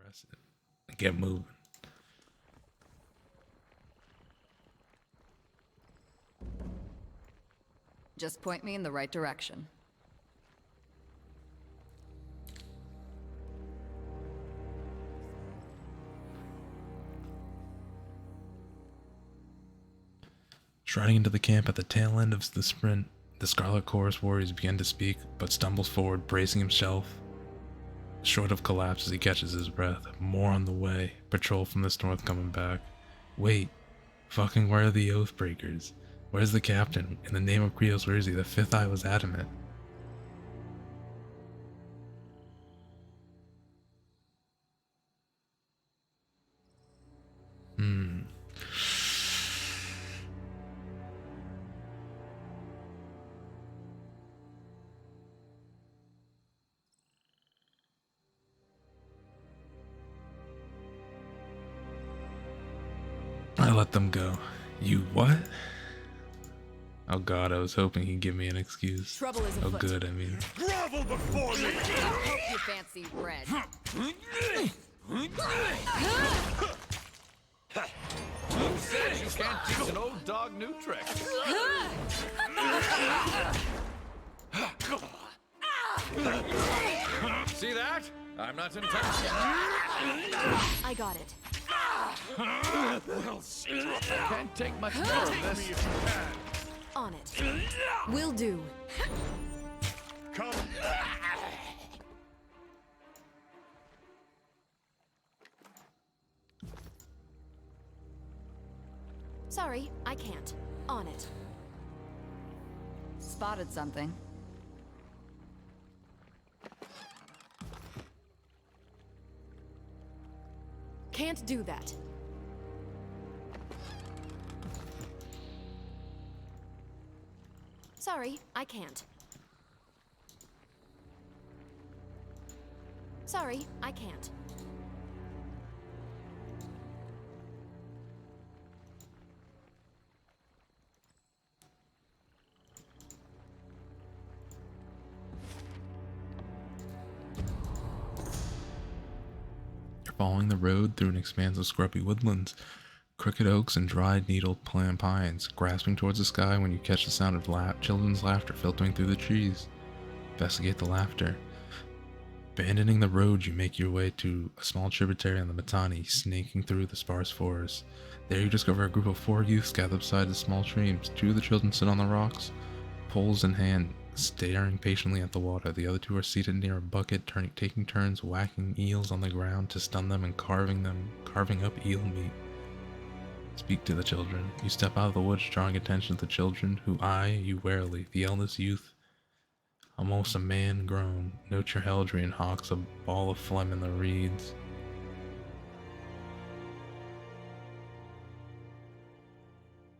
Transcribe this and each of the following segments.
press it and get moving. Just point me in the right direction. Striding into the camp at the tail end of the sprint, the Scarlet Chorus warriors begin to speak, but stumbles forward, bracing himself short of collapse as he catches his breath. More on the way. Patrol from this north coming back. Wait, fucking where are the Oathbreakers? Where's the captain? In the name of Krios, where is he? The Fifth Eye was adamant. I let them go. You what? Oh god, I was hoping he'd give me an excuse. Trouble is Oh afoot. good, I mean. Grovel before me! Hope you fancy bread. Who says you can't teach an old dog new tricks? See that? I'm not in touch. I got it. We'll see. Can't take much more of this. On it. Will do. Come. Sorry, I can't. On it. Spotted something. Can't do that. Sorry, I can't. Sorry, I can't. You're following the road through an expanse of scrubby woodlands, crooked oaks and dried needled pines, grasping towards the sky when you catch the sound of children's laughter filtering through the trees. Investigate the laughter. Abandoning the road, you make your way to a small tributary on the Mytani, snaking through the sparse forest. There you discover a group of 4 youths gathered beside the small streams. 2 of the children sit on the rocks, poles in hand, staring patiently at the water. The other 2 are seated near a bucket, taking turns whacking eels on the ground to stun them and carving up eel meat. Speak to the children. You step out of the woods, drawing attention to the children, who eye you warily. The eldest youth, almost a man grown, notes your heraldry and hawks a ball of phlegm in the reeds.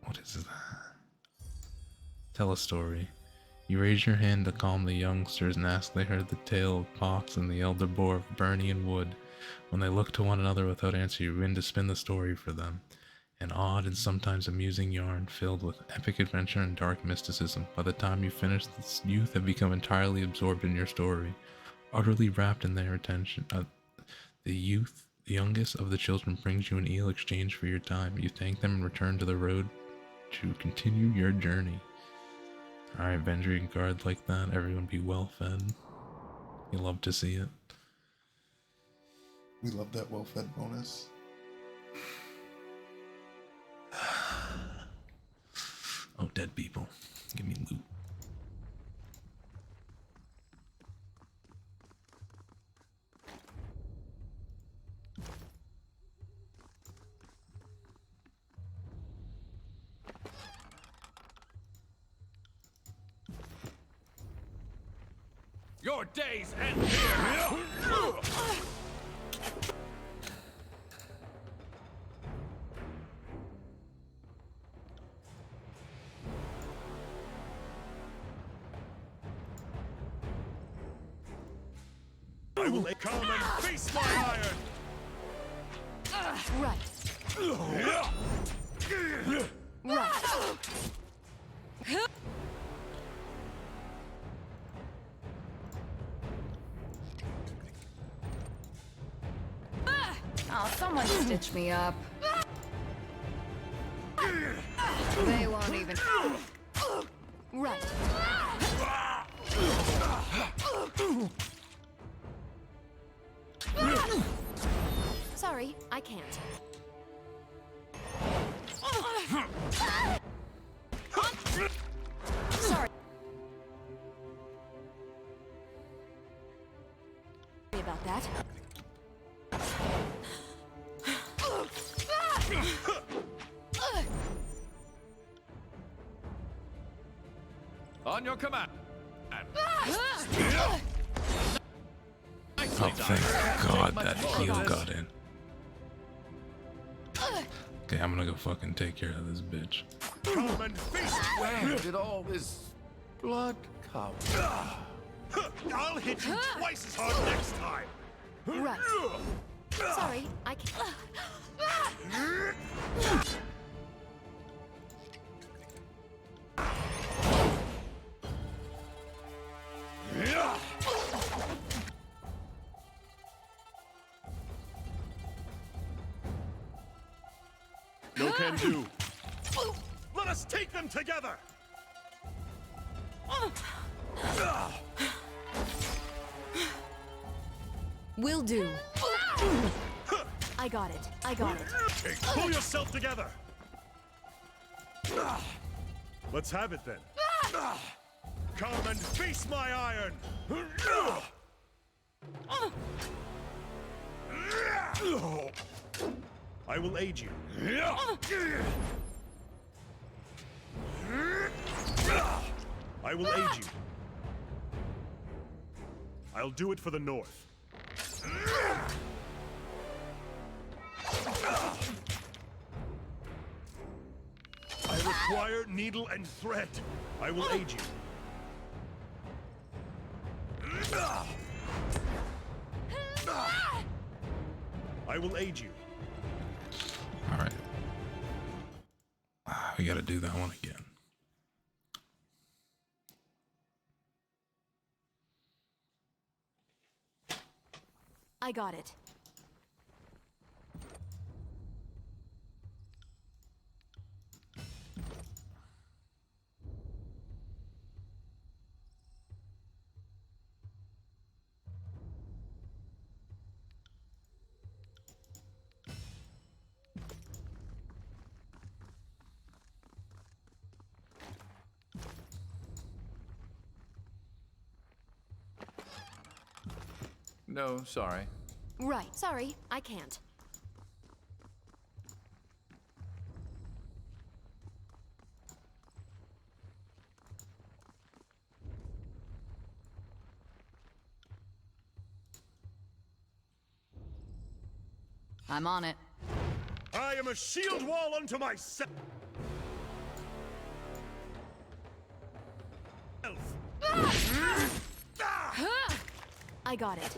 What is that? Tell a story. You raise your hand to calm the youngsters and ask they heard the tale of Pox and the elder boar of Bernie and Wood. When they look to one another without answer, you begin to spin the story for them. An odd and sometimes amusing yarn filled with epic adventure and dark mysticism. By the time you finish, the youth have become entirely absorbed in your story, utterly wrapped in their attention. The youngest of the children, brings you an eel exchange for your time. You thank them and return to the road to continue your journey. Alright, Vendry and guard like that. Everyone be well fed. You love to see it. We love that well fed bonus. Oh, dead people. Give me loot. Your days end here. I will come and face my iron. Right. Right. Oh, someone stitch me up. They won't even. Right. Sorry, I can't. Sorry. Sorry about that. On your command. Oh, thank God that heal got in. Okay, I'm gonna go fucking take care of this bitch. Come and face where did all this blood come? I'll hit you twice as hard next time. Right. Sorry, I can't. No can do. Let us take them together. Will do. I got it. I got it. Pull yourself together. Let's have it then. Come and face my iron. I will aid you. I will aid you. I'll do it for the North. I require needle and thread. I will aid you. I will aid you. Alright. We gotta do that one again. I got it. No, sorry. Right. Sorry, I can't. I'm on it. I am a shield wall unto myself. I got it.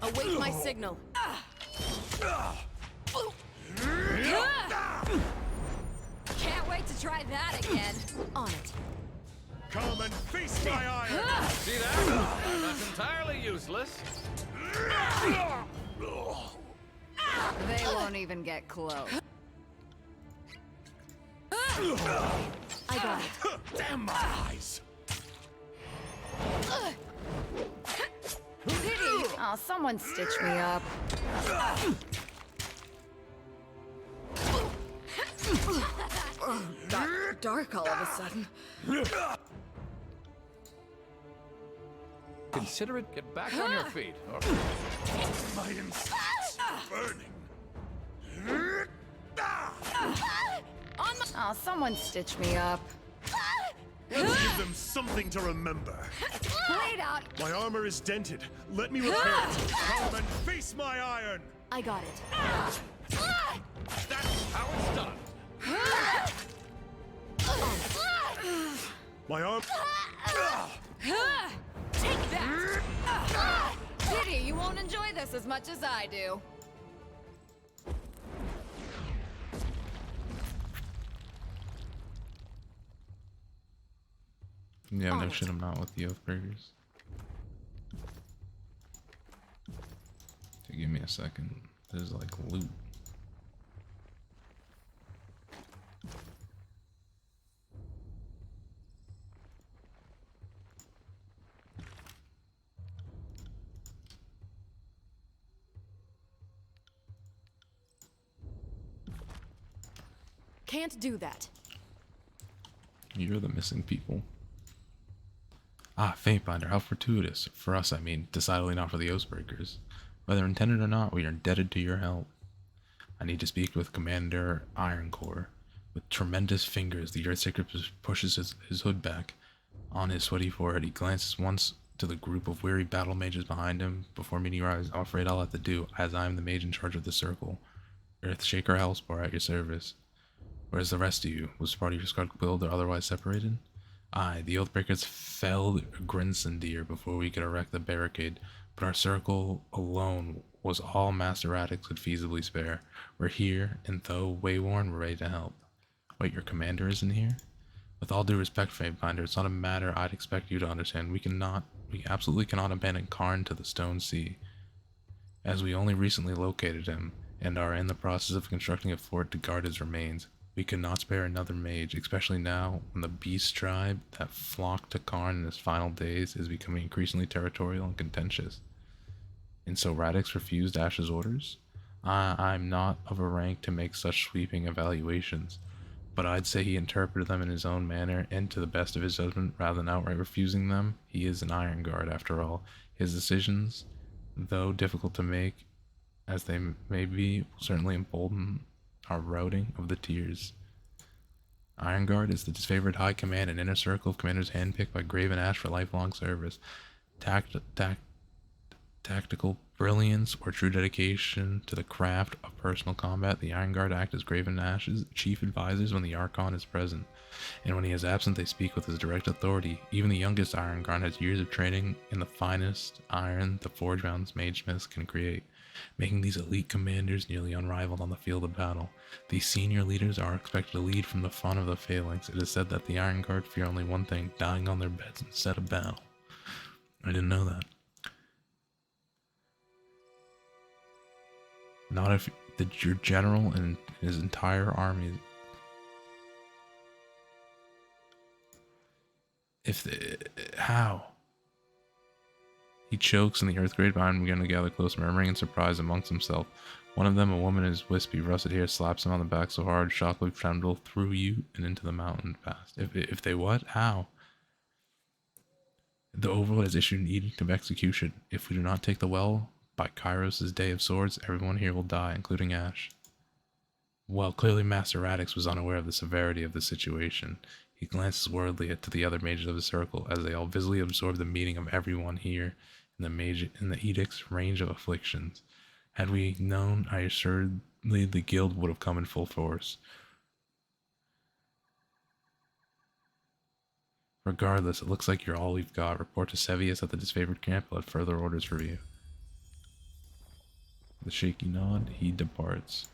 Await my signal. Can't wait to try that again. On it. Come and face my iron. See that? That's entirely useless. They won't even get close. I got it. Damn my eyes. Pity! Oh, someone stitch me up. Got dark all of a sudden. Consider it. Get back on your feet. Or... My insides burning. Oh, someone stitch me up. Let's give them something to remember. Blade out! My armor is dented. Let me repair it. Come and face my iron. I got it. That's how it's done. My arm. Take that! Pity, you won't enjoy this as much as I do. Yeah, On no it. shit, I'm not with the Oathbreakers. Okay, give me a second. There's like loot. Can't do that. You're the missing people. Ah, Fatebinder, how fortuitous. For us, I mean, decidedly not for the Oathbreakers. Whether intended or not, we are indebted to your help. I need to speak with Commander Ironcore. With tremendous fingers, the Earthshaker pushes his hood back. On his sweaty forehead, he glances once to the group of weary battle mages behind him before meeting your eyes. I'm afraid I'll have to do, as I am the mage in charge of the circle. Earthshaker Hellspar at your service. Where's the rest of you? Was part of your squad killed or otherwise separated? Aye, the Oathbreakers felled Grinsendir before we could erect the barricade, but our circle alone was all Master Radix could feasibly spare. We're here, and though wayworn, we're ready to help. Wait, your commander isn't here? With all due respect, Fatebinder, it's not a matter I'd expect you to understand. We absolutely cannot abandon Karn to the Stone Sea, as we only recently located him, and are in the process of constructing a fort to guard his remains. We could not spare another mage, especially now when the beast tribe that flocked to Karn in his final days is becoming increasingly territorial and contentious. And so Radix refused Ash's orders? I'm not of a rank to make such sweeping evaluations, but I'd say he interpreted them in his own manner and to the best of his judgment rather than outright refusing them. He is an Iron Guard after all. His decisions, though difficult to make as they may be, will certainly embolden our routing of the tiers. Iron Guard is the disfavored high command and inner circle of commanders handpicked by Graven Ash for lifelong service. Tactical brilliance or true dedication to the craft of personal combat, the Iron Guard act as Graven Ash's chief advisors when the Archon is present, and when he is absent they speak with his direct authority. Even the youngest Iron Guard has years of training in the finest iron the forge-bound magesmiths can create, making these elite commanders nearly unrivaled on the field of battle. These senior leaders are expected to lead from the front of the phalanx. It is said that the Iron Guard fear only one thing, dying on their beds instead of battle. I didn't know that. Not if your general and his entire army. How? He chokes, and the earth grade behind him begin to gather close, murmuring in surprise amongst himself. One of them, a woman in his wispy, russet hair, slaps him on the back so hard, shockwave tremble through you and into the mountain past. If they what? How? The Overlord has issued an edict of execution. If we do not take the well by Kairos' Day of Swords, everyone here will die, including Ash. Well, clearly Master Radix was unaware of the severity of the situation. He glances worriedly to the other mages of the circle as they all visibly absorb the meaning of everyone here in the edict's range of afflictions. Had we known, I assuredly the guild would have come in full force. Regardless, it looks like you're all we've got. Report to Sevius at the disfavored camp. Let further orders for you. The shaky nod, he departs.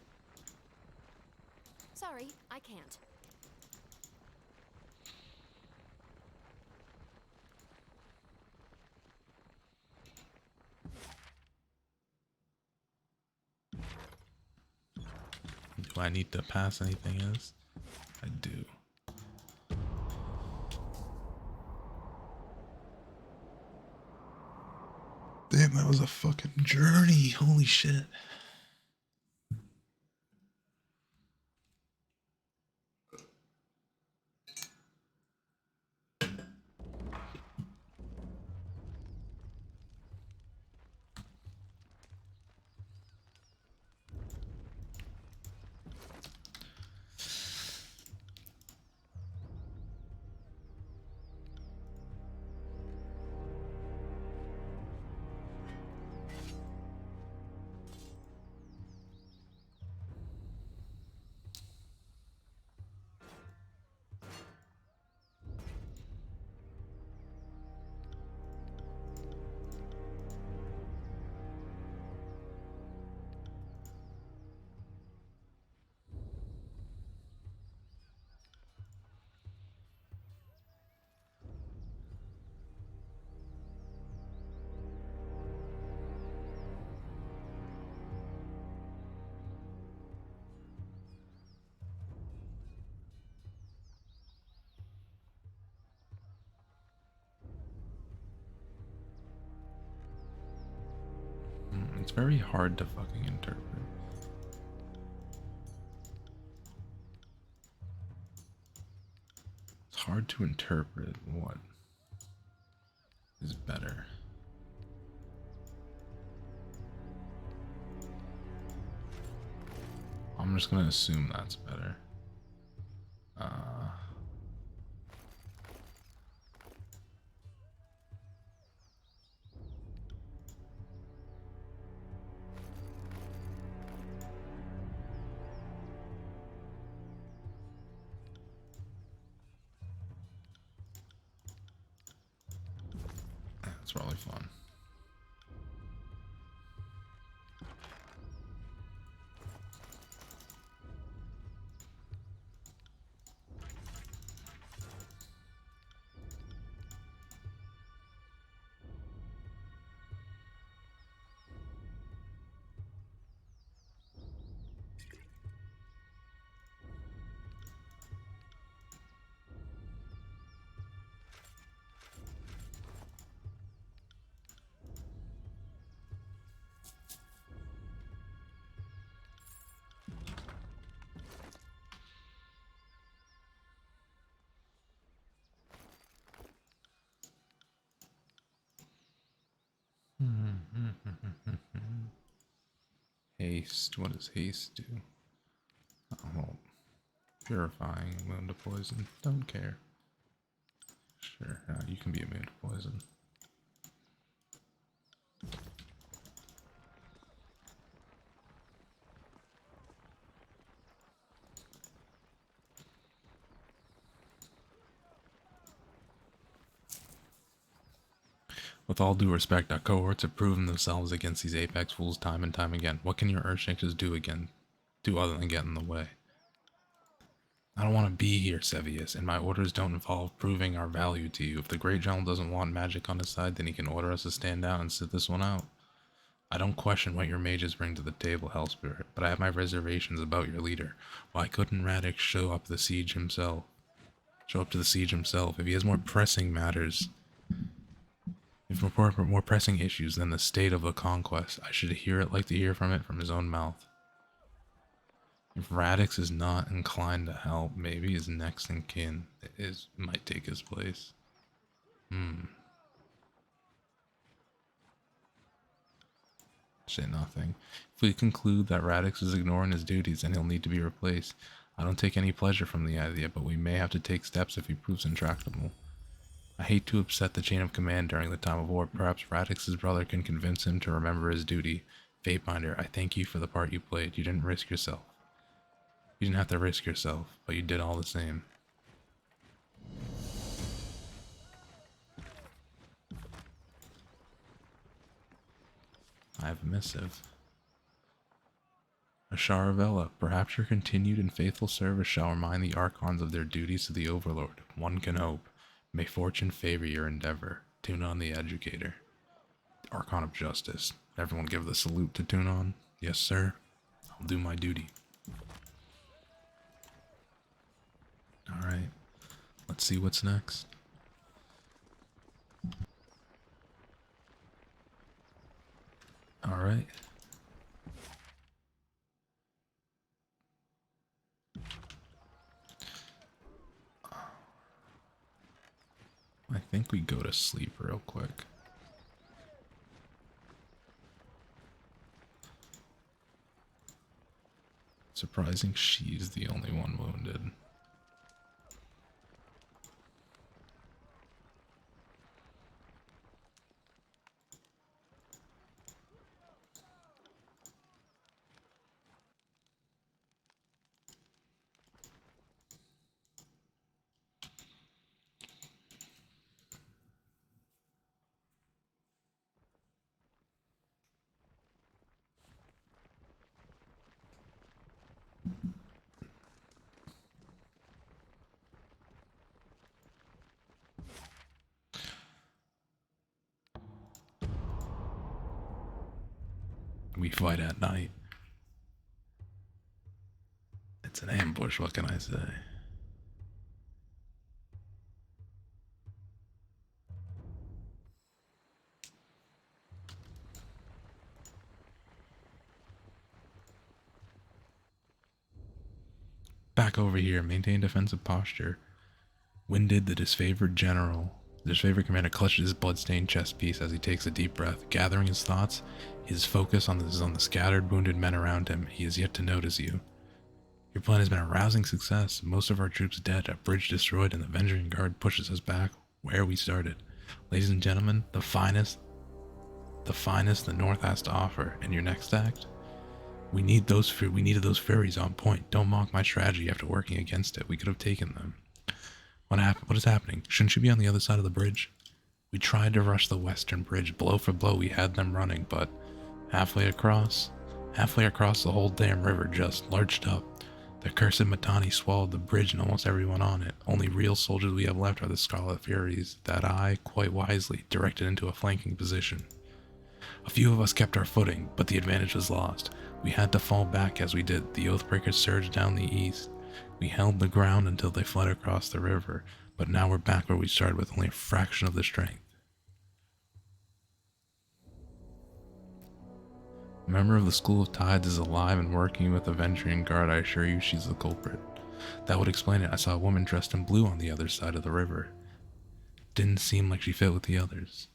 Sorry, I can't. Do I need to pass anything else? I do. Damn, that was a fucking journey. Holy shit. very hard to fucking interpret. It's hard to interpret what is better. I'm just gonna assume that's better. That's probably fun. Haste. What does haste do? Oh, purifying, immune to poison. Don't care. Sure, you can be immune to poison. With all due respect, our cohorts have proven themselves against these Apex fools time and time again. What can your Earthshakers do other than get in the way? I don't want to be here, Sevius, and my orders don't involve proving our value to you. If the Great General doesn't want magic on his side, then he can order us to stand down and sit this one out. I don't question what your mages bring to the table, Hellspirit, but I have my reservations about your leader. Why couldn't Radix show up to the siege himself? If he has more pressing matters, if more pressing issues than the state of the conquest, I should like to hear from it from his own mouth. If Radix is not inclined to help, maybe his next in kin might take his place. Say nothing. If we conclude that Radix is ignoring his duties, then he'll need to be replaced. I don't take any pleasure from the idea, but we may have to take steps if he proves intractable. I hate to upset the chain of command during the time of war. Perhaps Radix's brother can convince him to remember his duty. Fateminder, I thank you for the part you played. You didn't risk yourself. You didn't have to risk yourself, but you did all the same. I have a missive. Archara, perhaps your continued and faithful service shall remind the Archons of their duties to the Overlord. One can hope. May fortune favor your endeavor. Tunon the Educator. Archon of Justice. Everyone give the salute to Tunon. Yes, sir. I'll do my duty. Alright. Let's see what's next. Alright. I think we go to sleep real quick. Surprising she's the only one wounded. We fight at night. It's an ambush, what can I say? Back over here. Maintain defensive posture. Winded, the disfavored general. The disfavored commander clutches his bloodstained chest piece as he takes a deep breath, gathering his thoughts. His focus is on the scattered, wounded men around him. He is yet to notice you. Your plan has been a rousing success. Most of our troops dead, a bridge destroyed, and the Avenging Guard pushes us back where we started. Ladies and gentlemen, the finest the North has to offer. In your next act, we needed those furies on point. Don't mock my strategy after working against it. We could have taken them. What is happening? Shouldn't you be on the other side of the bridge? We tried to rush the western bridge. Blow for blow, we had them running, but halfway across the whole damn river just lurched up. The cursed Mytani swallowed the bridge and almost everyone on it. Only real soldiers we have left are the Scarlet Furies that I, quite wisely, directed into a flanking position. A few of us kept our footing, but the advantage was lost. We had to fall back as we did. The Oathbreakers surged down the east. We held the ground until they fled across the river, but now we're back where we started with only a fraction of the strength. A member of the School of Tides is alive and working with the Avenging Guard. I assure you she's the culprit. That would explain it. I saw a woman dressed in blue on the other side of the river. Didn't seem like she fit with the others.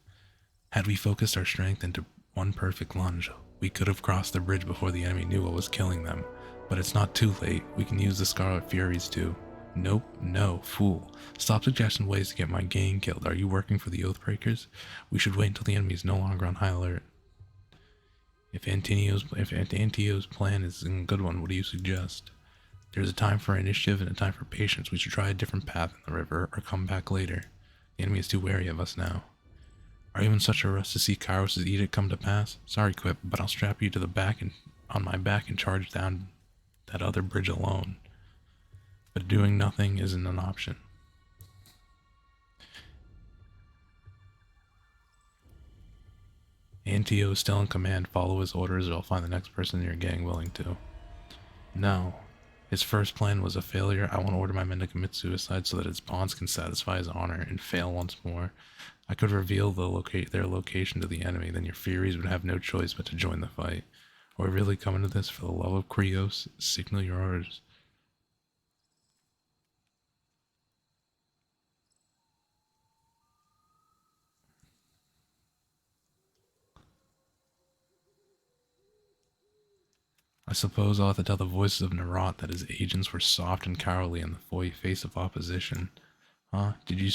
Had we focused our strength into one perfect lunge, we could have crossed the bridge before the enemy knew what was killing them. But it's not too late. We can use the Scarlet Furies too. Nope, no, fool. Stop suggesting ways to get my gang killed. Are you working for the Oathbreakers? We should wait until the enemy is no longer on high alert. If Antio's plan is a good one, what do you suggest? There's a time for initiative and a time for patience. We should try a different path in the river or come back later. The enemy is too wary of us now. Are you in such a rush to see Kairos' edict come to pass? Sorry, Quip, but I'll strap you to the back and on my back and charge down that other bridge alone. But doing nothing isn't an option. Antio is still in command. Follow his orders or I'll find the next person in your gang willing to. No. His first plan was a failure. I want to order my men to commit suicide so that his bonds can satisfy his honor and fail once more. I could reveal their location to the enemy, then your Furies would have no choice but to join the fight. Are we really coming to this? For the love of Krios, signal your orders. I suppose I'll have to tell the voices of Narot that his agents were soft and cowardly in the face of opposition. Huh? Do you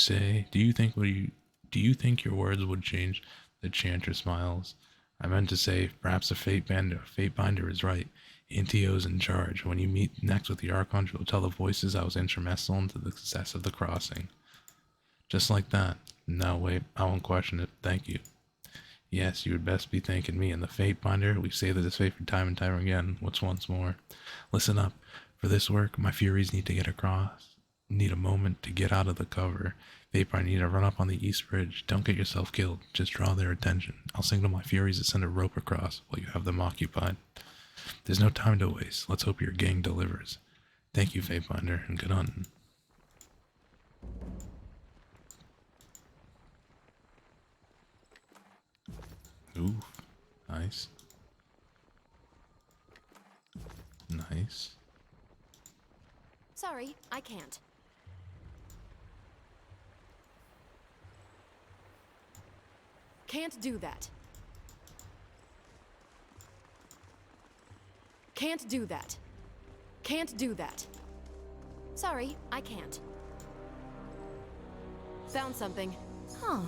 think your words would change? The chanter smiles. I meant to say, perhaps the fate binder is right. Antio's in charge. When you meet next with the Archon, you'll tell the voices I was instrumental into the success of the crossing. Just like that. No, wait, I won't question it. Thank you. Yes, you would best be thanking me and the fate binder. We've saved the disfavored time and time again. What's once more? Listen up. For this work, my Furies need to get across. Need a moment to get out of the cover. Vape, I need to run up on the East Bridge. Don't get yourself killed. Just draw their attention. I'll signal my Furies to send a rope across while you have them occupied. There's no time to waste. Let's hope your gang delivers. Thank you, Vapebinder, and good hunting. Ooh, nice. Nice. Sorry, I can't. Can't do that. Can't do that. Can't do that. Sorry, I can't. Found something. Huh.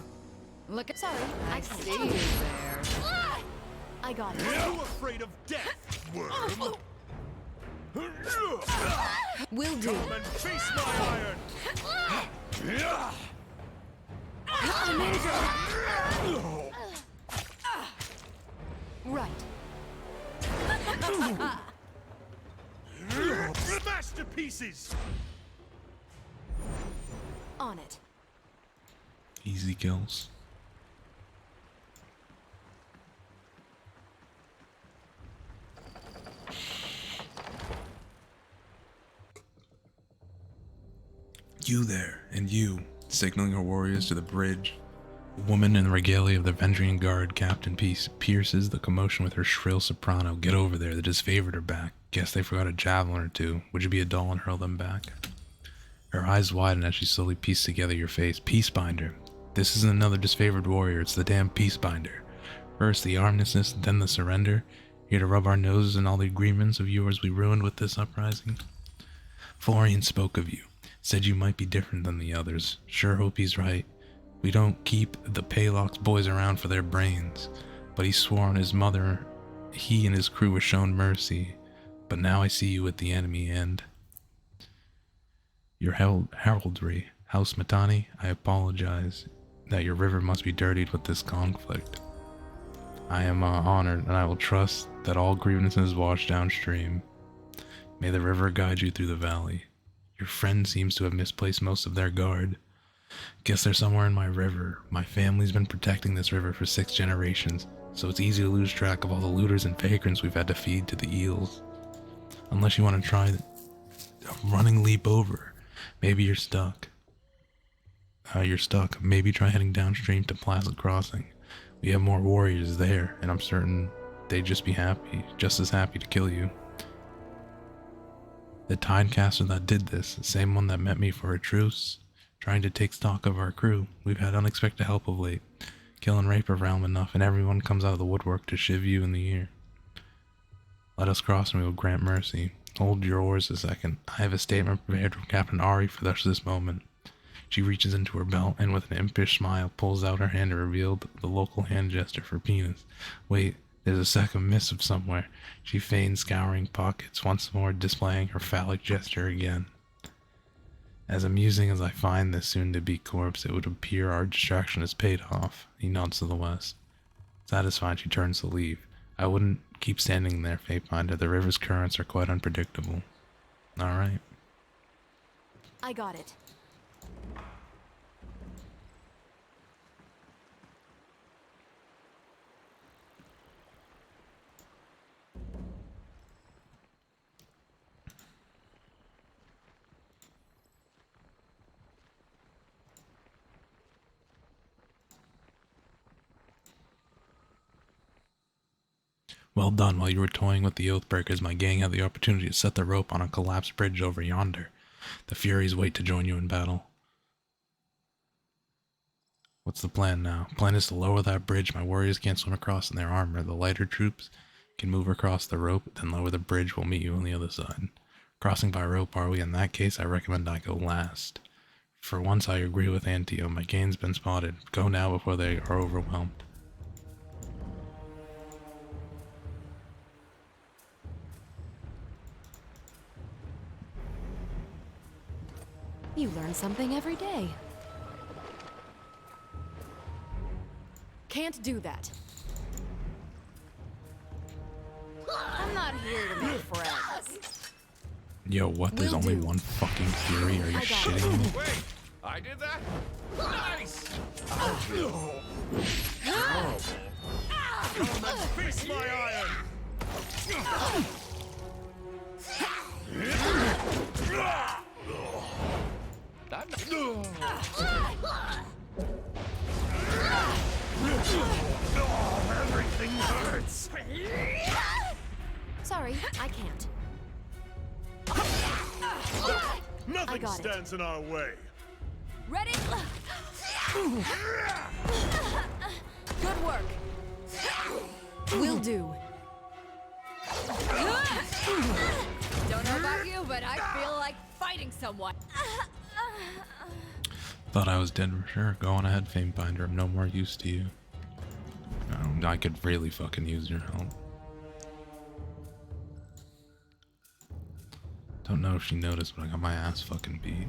Look at. Sorry, I can't. see you there. I got it. Are you afraid of death, worm? Will do. Come and face my iron! Right. Smash to pieces! On it. Easy kills. You there, and you, signaling her warriors to the bridge. A woman in the regalia of the Avenging Guard, Captain Peace, pierces the commotion with her shrill soprano. Get over there, the disfavored are back. Guess they forgot a javelin or two. Would you be a doll and hurl them back? Her eyes widen as she slowly pieced together your face. Peacebinder. This isn't another disfavored warrior, it's the damn Peacebinder. First the armistice, then the surrender. Here to rub our noses in all the agreements of yours we ruined with this uprising. Florian spoke of you. Said you might be different than the others. Sure hope he's right. We don't keep the Paylox boys around for their brains. But he swore on his mother he and his crew were shown mercy. But now I see you at the enemy end. Your heraldry, House Mytani, I apologize that your river must be dirtied with this conflict. I am honored, and I will trust that all grievances wash downstream. May the river guide you through the valley. Your friend seems to have misplaced most of their guard. Guess they're somewhere in my river. My family's been protecting this river for 6 generations, so it's easy to lose track of all the looters and vagrants we've had to feed to the eels. Unless you want to try a running leap over. Maybe you're stuck. Maybe try heading downstream to Placid Crossing. We have more warriors there, and I'm certain they'd just as happy to kill you. The Tidecaster that did this, the same one that met me for a truce, trying to take stock of our crew. We've had unexpected help of late. Kill and rape a realm enough, and everyone comes out of the woodwork to shiv you in the ear. Let us cross and we will grant mercy. Hold your oars a second. I have a statement prepared from Captain Ari for this moment. She reaches into her belt and with an impish smile pulls out her hand to reveal the local hand gesture for penis. Wait, there's a second missive somewhere. She feigns scouring pockets, once more displaying her phallic gesture again. As amusing as I find this soon-to-be corpse, it would appear our distraction is paid off. He nods to the west. Satisfied, she turns to leave. I wouldn't keep standing there, Fatefinder. The river's currents are quite unpredictable. Alright. I got it. Well done. While you were toying with the Oathbreakers, my gang had the opportunity to set the rope on a collapsed bridge over yonder. The Furies wait to join you in battle. What's the plan now? Plan is to lower that bridge. My warriors can't swim across in their armor. The lighter troops can move across the rope, then lower the bridge. We'll meet you on the other side. Crossing by rope, are we? In that case, I recommend I go last. For once, I agree with Antio. My gang's been spotted. Go now before they are overwhelmed. You learn something every day. Can't do that. I'm not here to make friends. Yo, what? There's Will only do. one fucking Fury? Are you shitting me? Wait, I did that? Nice! Come and feast my iron! Everything hurts! Sorry, I can't. Nothing got it. stands in our way. Ready? Good work. Will do. Don't know about you, but I feel like fighting someone. Thought I was dead for sure. Go on ahead, Famefinder. I'm no more use to you. I could really fucking use your help. Don't know if she noticed, but I got my ass fucking beat.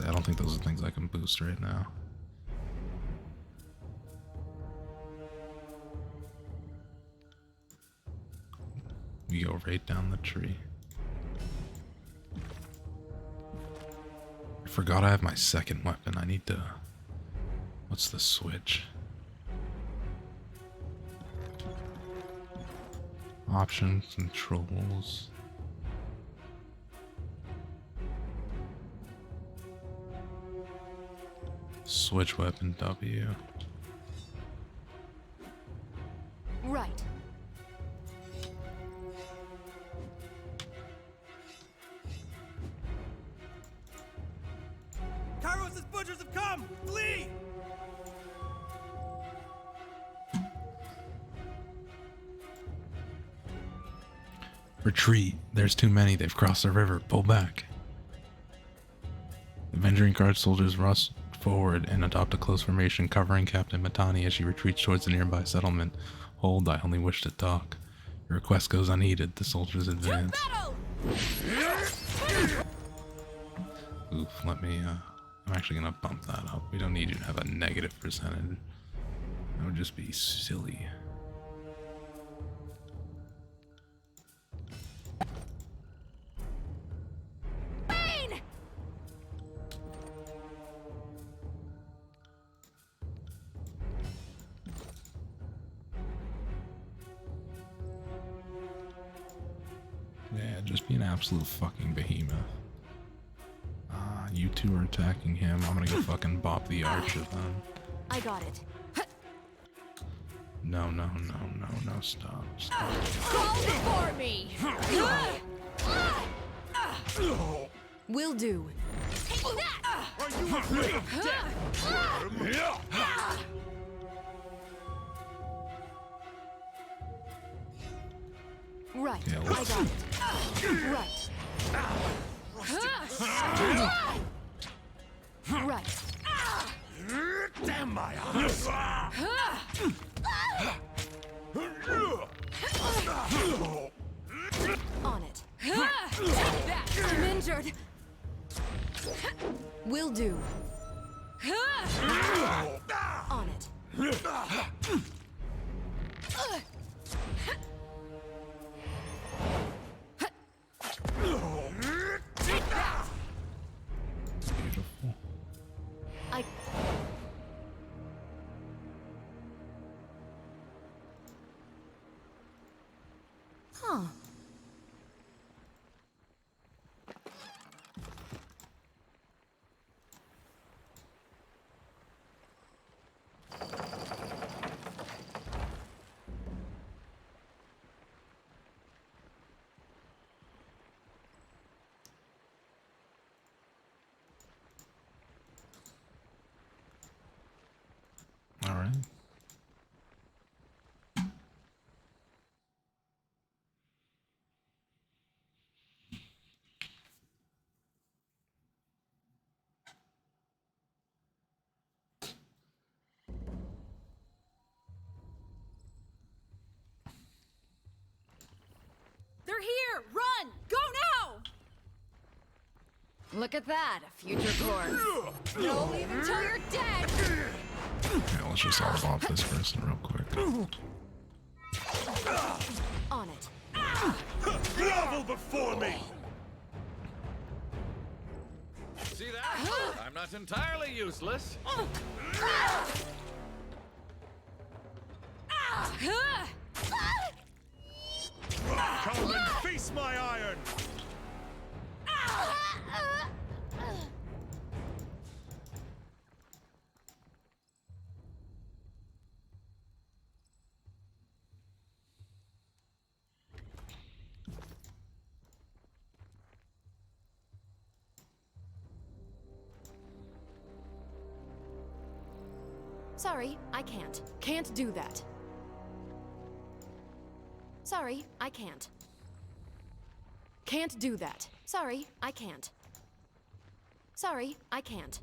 I don't think those are things I can boost right now. We go right down the tree. I forgot I have my second weapon. I need to... What's the switch? Options, controls. Switch weapon W. soldiers have come! Flee! Retreat. There's too many. They've crossed the river. Pull back. Avenging Guard soldiers rush forward and adopt a close formation, covering Captain Mytani as she retreats towards the nearby settlement. Hold, I only wish to talk. Your request goes unheeded. The soldiers advance. Oof, let me, I'm actually gonna bump that up. We don't need you to have a negative percentage. That would just be silly. Yeah, just be an absolute fucking behemoth. You two are attacking him. I'm gonna go fucking bop the archer then. I got it. No, no, no, no, no, stop, stop. Call for me! Will do. Take that! Are you afraid of death? Right. Yeah, I let's- got it. Right. Right. Damn my eyes! On it. Take that! I'm injured. Will do. On it. Beautiful. I. Huh. All right. They're here! Run! Go now! Look at that, a future course. No leave until you're dead! Yeah, let's just all bop this person real quick. On it. Grovel before me! See that? I'm not entirely useless. Come and face my iron! Sorry, I can't. Can't do that. Sorry, I can't. Can't do that. Sorry, I can't. Sorry, I can't.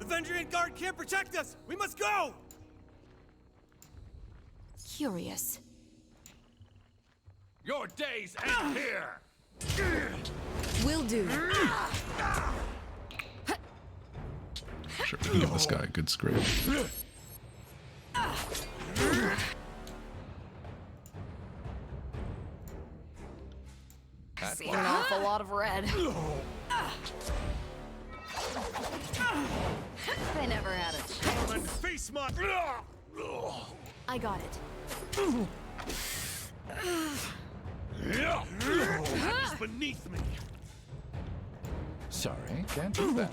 The Vendrian Guard can't protect us! We must go! Curious. Your days end here! Will do. Sure, we can give this guy a good scrape. See an awful lot of red. They never had it. Come and face my... I got it. That is beneath me. Sorry, can't do that.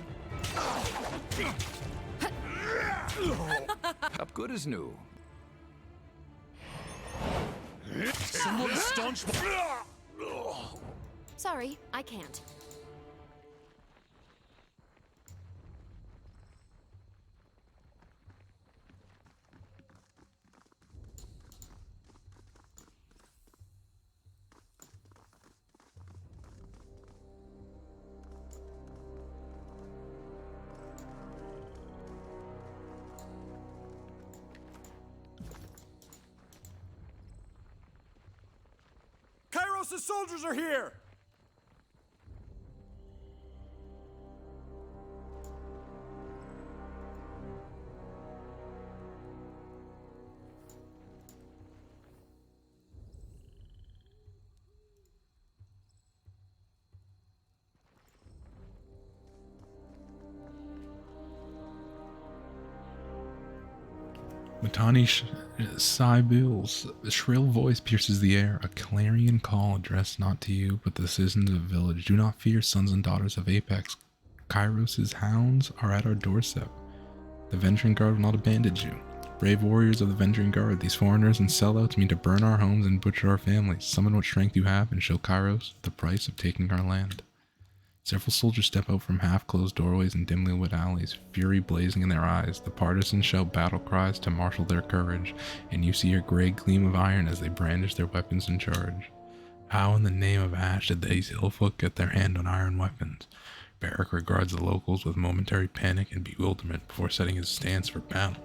Up good as new. Someone staunch... Sorry, I can't. Kairos' soldiers are here! Mytani Sybal's shrill voice pierces the air, a clarion call addressed not to you, but the citizens of the village. Do not fear, sons and daughters of Apex. Kairos' hounds are at our doorstep. The Venturing Guard will not abandon you. Brave warriors of the Venturing Guard, these foreigners and sellouts mean to burn our homes and butcher our families. Summon what strength you have and show Kairos the price of taking our land. Several soldiers step out from half-closed doorways and dimly lit alleys, fury blazing in their eyes. The partisans shout battle cries to marshal their courage, and you see a gray gleam of iron as they brandish their weapons in charge. How in the name of Ash did these Hillfolk get their hand on iron weapons? Barrack regards the locals with momentary panic and bewilderment before setting his stance for battle.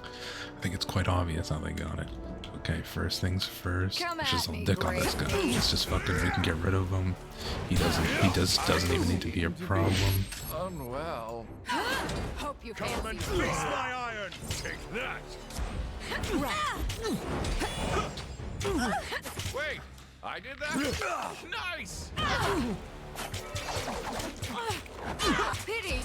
I think it's quite obvious how they got it. Okay, first things first. Come Let's just at me, dick on this guy. Let's just fucking, we can get rid of him. He doesn't even need to be a problem. Unwell. Hope you Come and fancy. face my iron! Take that! Wait, I did that? Nice! Pity.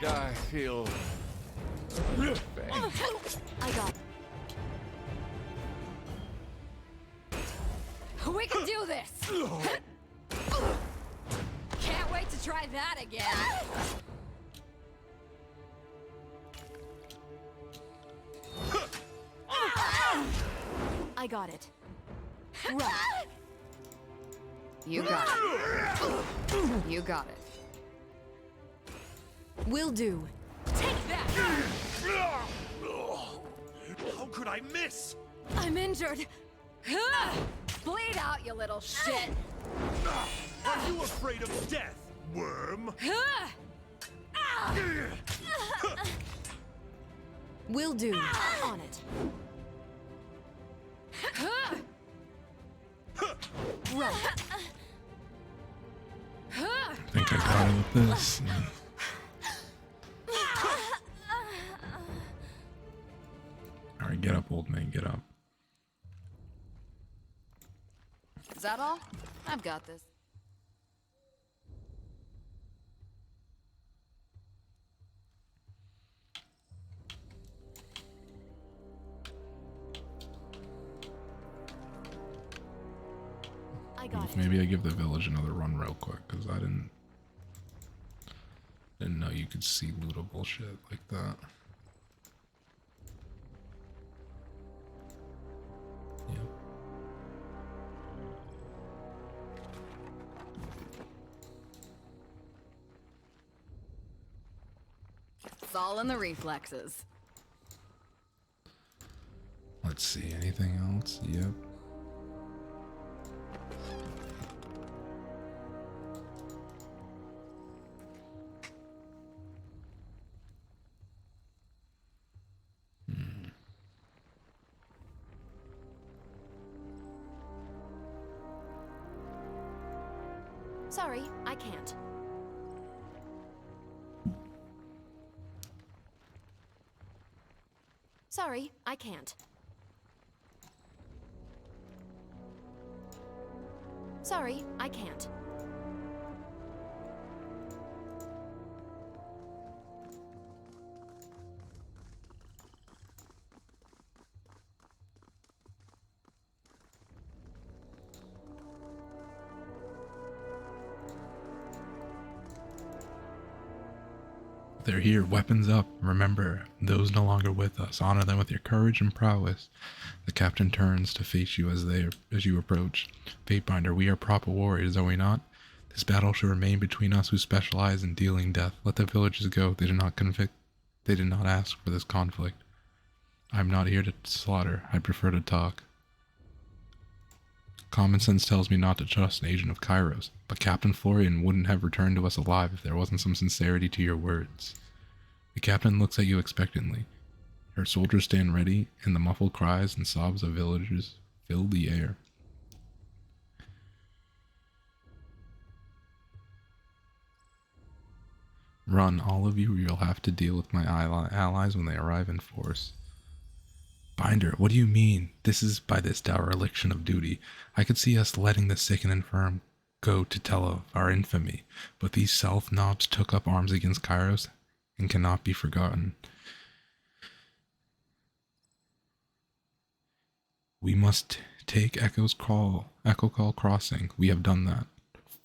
I feel pain. I got it. We can do this. Can't wait to try that again. I got it. Right. You got it. You got it. Will do. Take that. How could I miss? I'm injured. Bleed out, you little shit. Are you afraid of death, worm? Will do. On it. Right. I think I got it with this. Alright, get up, old man, get up. Is that all? I've got this. I got it. Maybe I give the village another run real quick, because I didn't know you could see lootable shit like that. Yeah. It's all in the reflexes. Let's see, anything else? Yep. Sorry, I can't. Sorry, I can't. Sorry, I can't. They're here, weapons up. Remember, those no longer with us. Honor them with your courage and prowess. The captain turns to face you as you approach. Fatebinder, we are proper warriors, are we not? This battle should remain between us who specialize in dealing death. Let the villagers go. They did not ask for this conflict. I'm not here to slaughter. I prefer to talk. Common sense tells me not to trust an agent of Kairos, but Captain Florian wouldn't have returned to us alive if there wasn't some sincerity to your words. The captain looks at you expectantly. Her soldiers stand ready, and the muffled cries and sobs of villagers fill the air. Run, all of you, or you'll have to deal with my allies when they arrive in force. Binder, what do you mean? This is by this dereliction of duty. I could see us letting the sick and infirm go to tell of our infamy, but these self-knobs took up arms against Kairos and cannot be forgotten. We must take Echo Call Crossing. We have done that.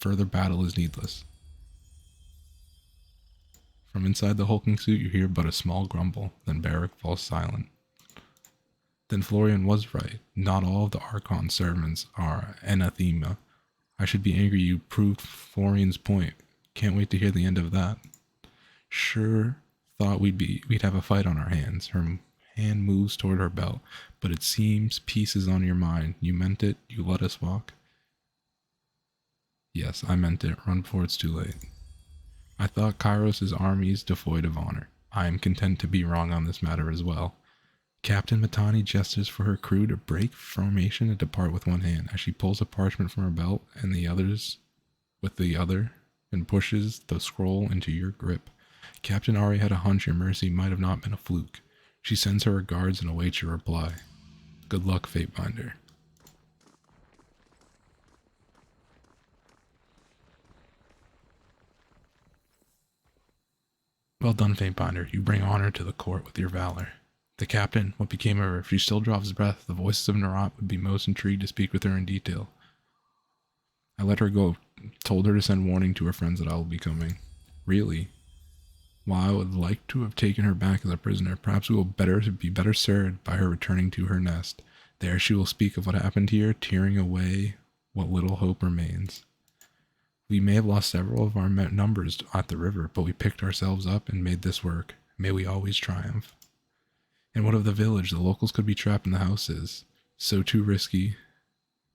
Further battle is needless. From inside the hulking suit you hear but a small grumble, then Barrack falls silent. Then Florian was right. Not all of the Archon's servants are anathema. I should be angry you proved Florian's point. Can't wait to hear the end of that. Sure thought we'd have a fight on our hands. Her hand moves toward her belt, but it seems peace is on your mind. You meant it? You let us walk? Yes, I meant it. Run before it's too late. I thought Kairos' army is devoid of honor. I am content to be wrong on this matter as well. Captain Mytani gestures for her crew to break formation and depart with one hand as she pulls a parchment from her belt and the others with the other and pushes the scroll into your grip. Captain Ari had a hunch your mercy might have not been a fluke. She sends her regards and awaits your reply. Good luck, Fatebinder. Well done, Fatebinder. You bring honor to the court with your valor. The captain, what became of her? If she still draws breath, the voices of Narat would be most intrigued to speak with her in detail. I let her go, told her to send warning to her friends that I will be coming. Really? While I would like to have taken her back as a prisoner, perhaps we will be better served by her returning to her nest. There she will speak of what happened here, tearing away what little hope remains. We may have lost several of our numbers at the river, but we picked ourselves up and made this work. May we always triumph. And what of the village? The locals could be trapped in the houses. So too risky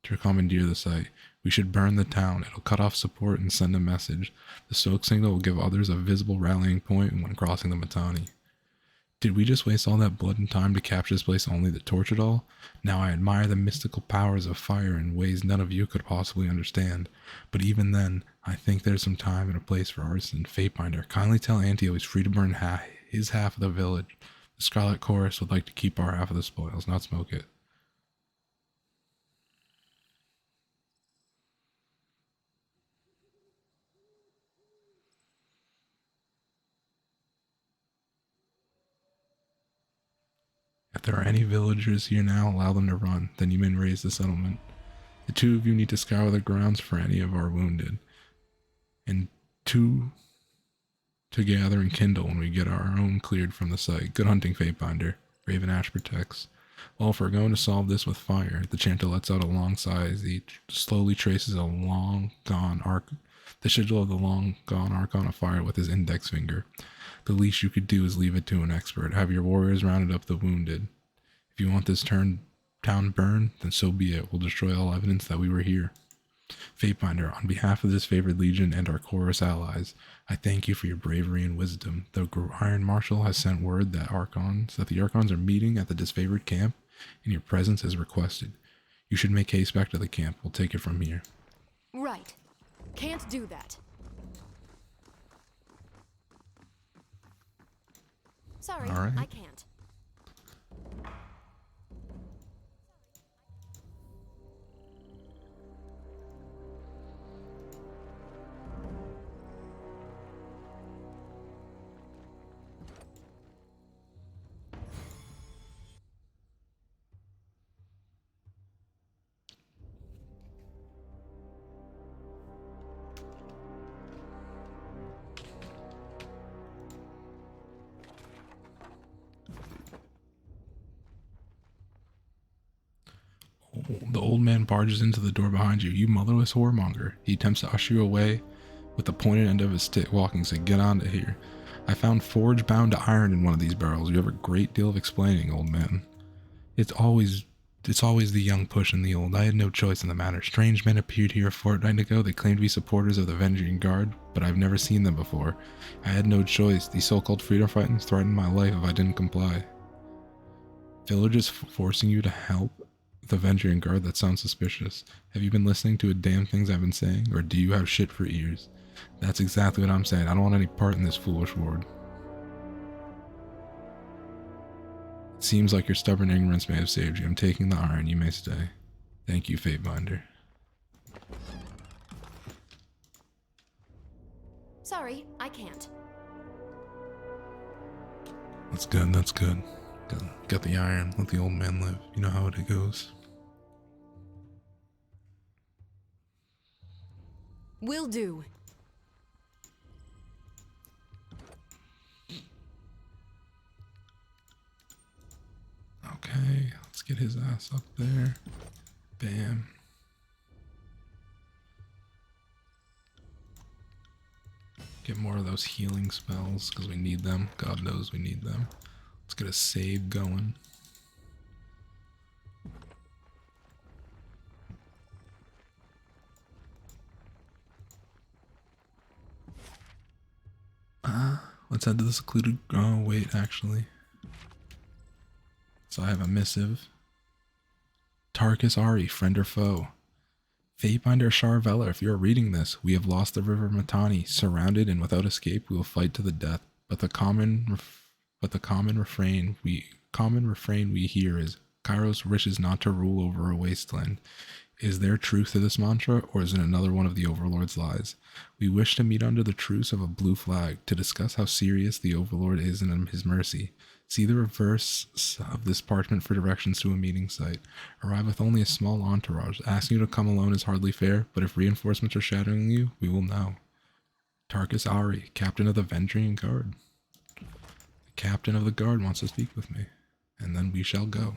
to commandeer the site. We should burn the town. It'll cut off support and send a message. The smoke signal will give others a visible rallying point when crossing the Mytani. Did we just waste all that blood and time to capture this place only to torch it all? Now I admire the mystical powers of fire in ways none of you could possibly understand. But even then, I think there's some time and a place for artisan. Fatebinder, kindly tell Antio he's free to burn his half of the village. The Scarlet Chorus would like to keep our half of the spoils, not smoke it. If there are any villagers here now, allow them to run, then you may raise the settlement. The two of you need to scour the grounds for any of our wounded. And two to gather and kindle when we get our own cleared from the site. Good hunting, Fatebinder. Raven Ash protects. Well, if we're going to solve this with fire, the chanter lets out a long sigh as he slowly traces the sigil of the long-gone Archon of fire with his index finger. The least you could do is leave it to an expert. Have your warriors rounded up the wounded. If you want this town burned, then so be it. We'll destroy all evidence that we were here. Fatebinder, on behalf of this favored legion and our chorus allies, I thank you for your bravery and wisdom. The Iron Marshal has sent word that the Archons are meeting at the disfavored camp, and your presence is requested. You should make haste back to the camp. We'll take it from here. Right. Can't do that. Sorry, All right. I can't. The old man barges into the door behind you. You motherless whoremonger. He attempts to usher you away with the pointed end of his stick, walking, say, get on to here. I found forge bound to iron in one of these barrels. You have a great deal of explaining, old man. It's always the young pushing the old. I had no choice in the matter. Strange men appeared here a fortnight ago. They claimed to be supporters of the Avenging Guard, but I've never seen them before. I had no choice. These so-called freedom fighters threatened my life if I didn't comply. Villagers forcing you to help the Avenging Guard? That sounds suspicious. Have you been listening to a damn things I've been saying, or do you have shit for ears? That's exactly what I'm saying. I don't want any part in this foolish ward. It seems like your stubborn ignorance may have saved you. I'm taking the iron. You may stay. Thank you, Fatebinder. Sorry, I can't. That's good. That's good. Got the iron. Let the old man live. You know how it goes. Will do. Okay, let's get his ass up there. Bam. Get more of those healing spells because we need them. God knows we need them. Let's get a save going. Let's head to the secluded. Oh, wait, actually. So I have a missive. Tarkus Ari, friend or foe. Fatebinder Charvella, if you are reading this, we have lost the river Mytani. Surrounded and without escape, we will fight to the death. But the common refrain we hear is, Kairos wishes not to rule over a wasteland. Is there truth to this mantra, or is it another one of the Overlord's lies? We wish to meet under the truce of a blue flag to discuss how serious the Overlord is in his mercy. See the reverse of this parchment for directions to a meeting site. Arrive with only a small entourage. Asking you to come alone is hardly fair, but if reinforcements are shadowing you, we will know. Tarkus Ari, captain of the Vendrian Guard. The captain of the guard wants to speak with me, and then we shall go.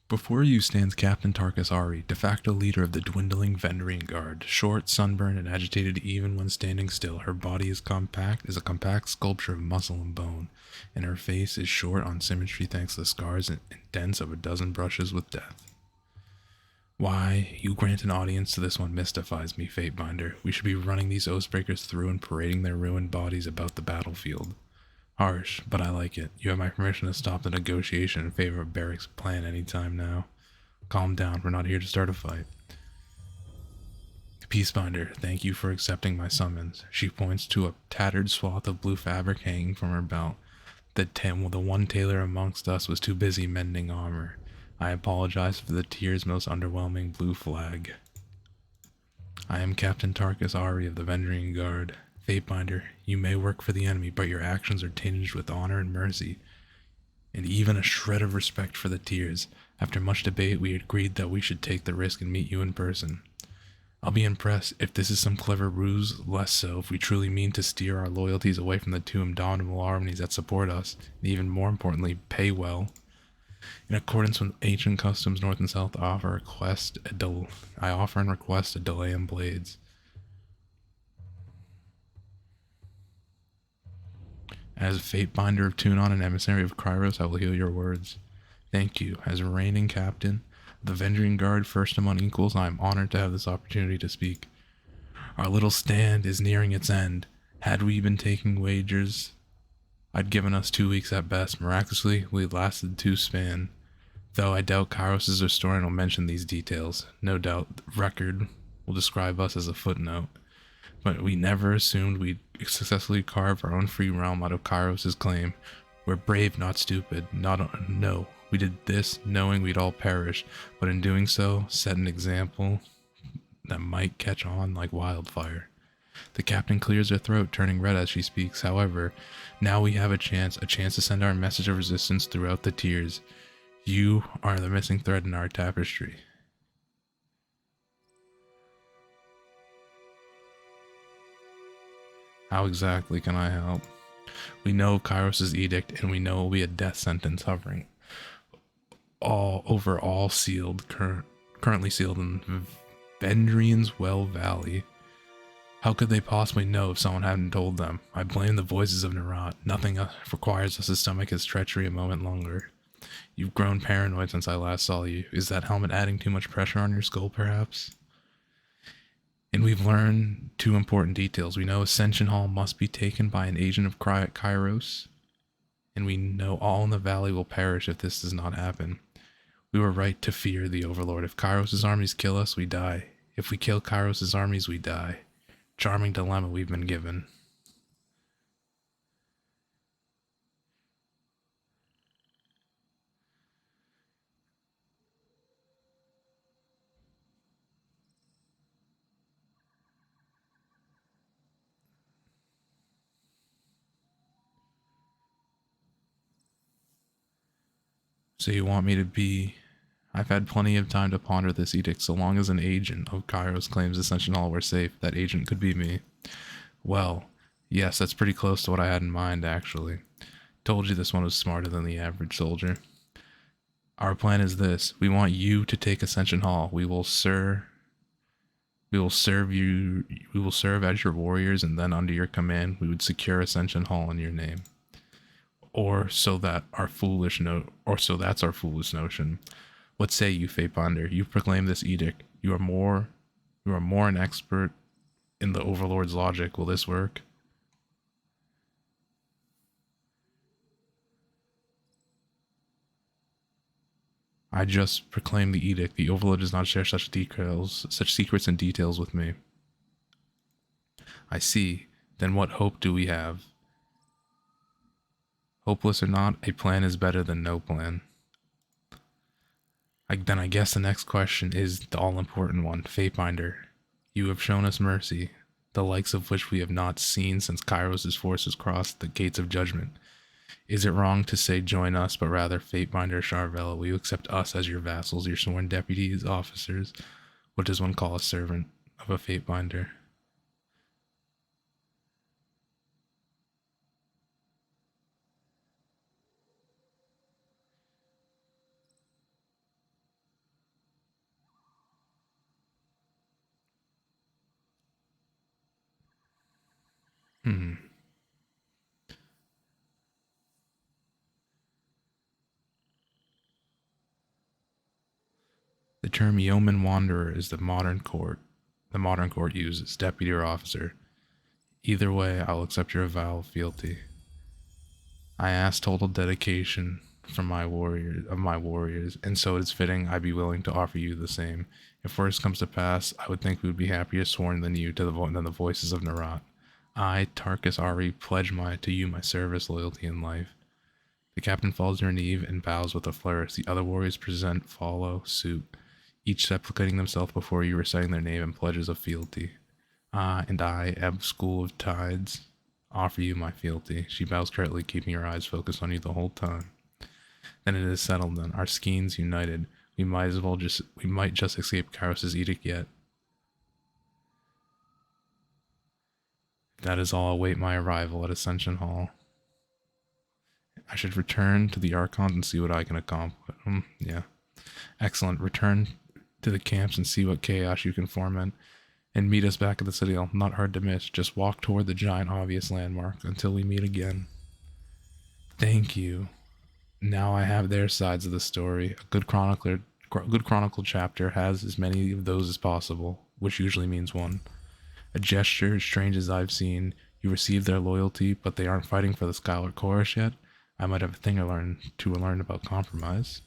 Before you stands Captain Tarkus Ari, de facto leader of the dwindling Vendrian Guard. Short, sunburned, and agitated even when standing still, her body is a compact sculpture of muscle and bone, and her face is short on symmetry thanks to the scars and dents of a dozen brushes with death. Why you grant an audience to this one mystifies me, Fatebinder. We should be running these Oathbreakers through and parading their ruined bodies about the battlefield. Harsh, but I like it. You have my permission to stop the negotiation in favor of Barrick's plan anytime now. Calm down, we're not here to start a fight. Peacebinder, thank you for accepting my summons. She points to a tattered swath of blue fabric hanging from her belt. The one tailor amongst us was too busy mending armor. I apologize for the tear's most underwhelming blue flag. I am Captain Tarkus Ari of the Vendrian Guard. Fatebinder, you may work for the enemy, but your actions are tinged with honor and mercy, and even a shred of respect for the tears. After much debate, we agreed that we should take the risk and meet you in person. I'll be impressed if this is some clever ruse, less so if we truly mean to steer our loyalties away from the two indomitable armies that support us, and even more importantly, pay well. In accordance with ancient customs north and south, I offer and request a delay in blades. As Fatebinder of Tunon and emissary of Kairos, I will heal your words. Thank you. As reigning captain of the Vendrian Guard, first among equals, I am honored to have this opportunity to speak. Our little stand is nearing its end. Had we been taking wagers, I'd given us 2 weeks at best. Miraculously, we lasted 2 span. Though I doubt Kairos' historian will mention these details. No doubt the record will describe us as a footnote. But we never assumed we'd successfully carve our own free realm out of Kairos' claim. We're brave, not stupid. No. We did this knowing we'd all perish, but in doing so, set an example that might catch on like wildfire. The captain clears her throat, turning red as she speaks. However, now we have a chance to send our message of resistance throughout the tiers. You are the missing thread in our tapestry. How exactly can I help? We know Kairos' edict, and we know it will be a death sentence hovering all sealed, currently sealed in Vendrian's Well Valley. How could they possibly know if someone hadn't told them? I blame the voices of Nerat. Nothing requires us to stomach his treachery a moment longer. You've grown paranoid since I last saw you. Is that helmet adding too much pressure on your skull, perhaps? And we've learned 2 important details. We know Ascension Hall must be taken by an agent of Kairos, and we know all in the valley will perish if this does not happen. We were right to fear the Overlord. If Kairos' armies kill us, we die. If we kill Kairos' armies, we die. Charming dilemma we've been given. So you want me to be... I've had plenty of time to ponder this edict. So long as an agent of Kairos claims Ascension Hall were safe, that agent could be me. Well, yes, that's pretty close to what I had in mind, actually. Told you this one was smarter than the average soldier. Our plan is this. We want you to take Ascension Hall. We will serve as your warriors, and then under your command, we would secure Ascension Hall in your name. That's our foolish notion. What say you, Fatebinder? You proclaim this edict. You are more an expert in the Overlord's logic. Will this work? I just proclaim the edict. The Overlord does not share such secrets and details with me. I see. Then what hope do we have? Hopeless or not, a plan is better than no plan. Then I guess the next question is the all-important one. Fatebinder, you have shown us mercy, the likes of which we have not seen since Kairos' forces crossed the gates of judgment. Is it wrong to say join us, but rather Fatebinder Charvella, will you accept us as your vassals, your sworn deputies, officers? What does one call a servant of a Fatebinder? The term yeoman wanderer is the modern court uses, deputy or officer. Either way, I'll accept your vow of fealty. I ask total dedication from my warriors, and so it is fitting I be willing to offer you the same. If worse comes to pass, I would think we would be happier sworn than you than the voices of Narat. I, Tarkus Ari, pledge to you my service, loyalty, and life. The captain falls to her knee and bows with a flourish. The other warriors follow suit, each supplicating themselves before you, reciting their name and pledges of fealty. And I, Ebb School of Tides, offer you my fealty. She bows curtly, keeping her eyes focused on you the whole time. Then it is settled then, our skeins united. We might just escape Kairos' edict yet. That is all. Await my arrival at Ascension Hall. I should return to the Archons and see what I can accomplish. Yeah. Excellent. Return to the camps and see what chaos you can foment. And meet us back at the Citadel. Not hard to miss. Just walk toward the giant obvious landmark until we meet again. Thank you. Now I have their sides of the story. A good chronicle chapter has as many of those as possible, which usually means one. A gesture as strange as I've seen. You receive their loyalty, but they aren't fighting for the Skylar Chorus yet. I might have a thing to learn about compromise.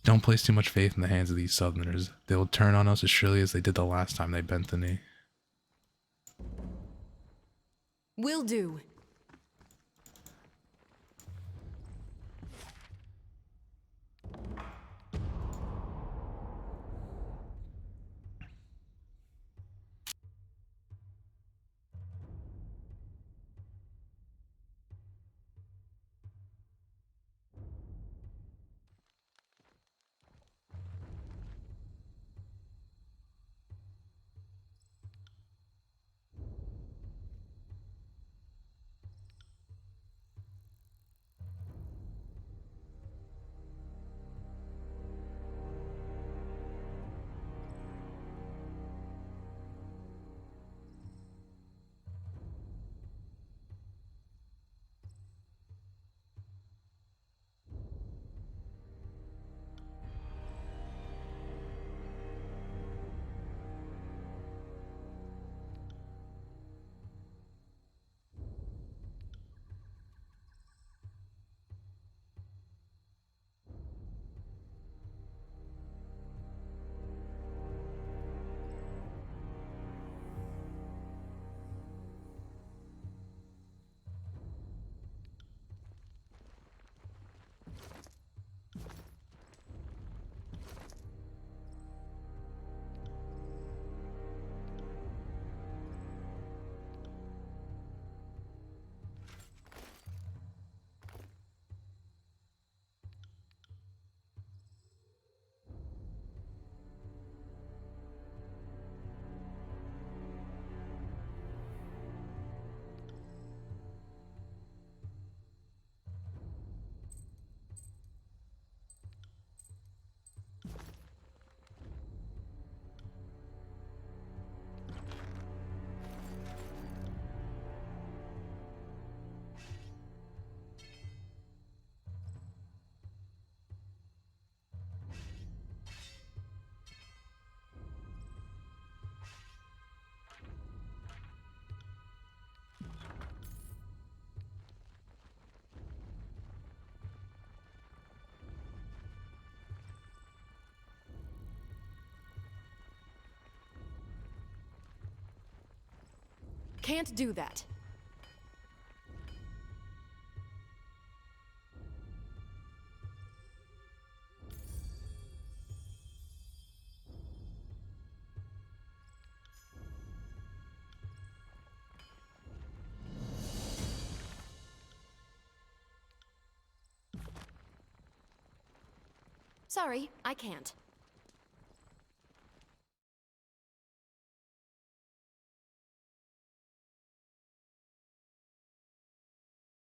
Don't place too much faith in the hands of these Southerners. They will turn on us as surely as they did the last time they bent the knee. Will do. Can't do that. Sorry, I can't.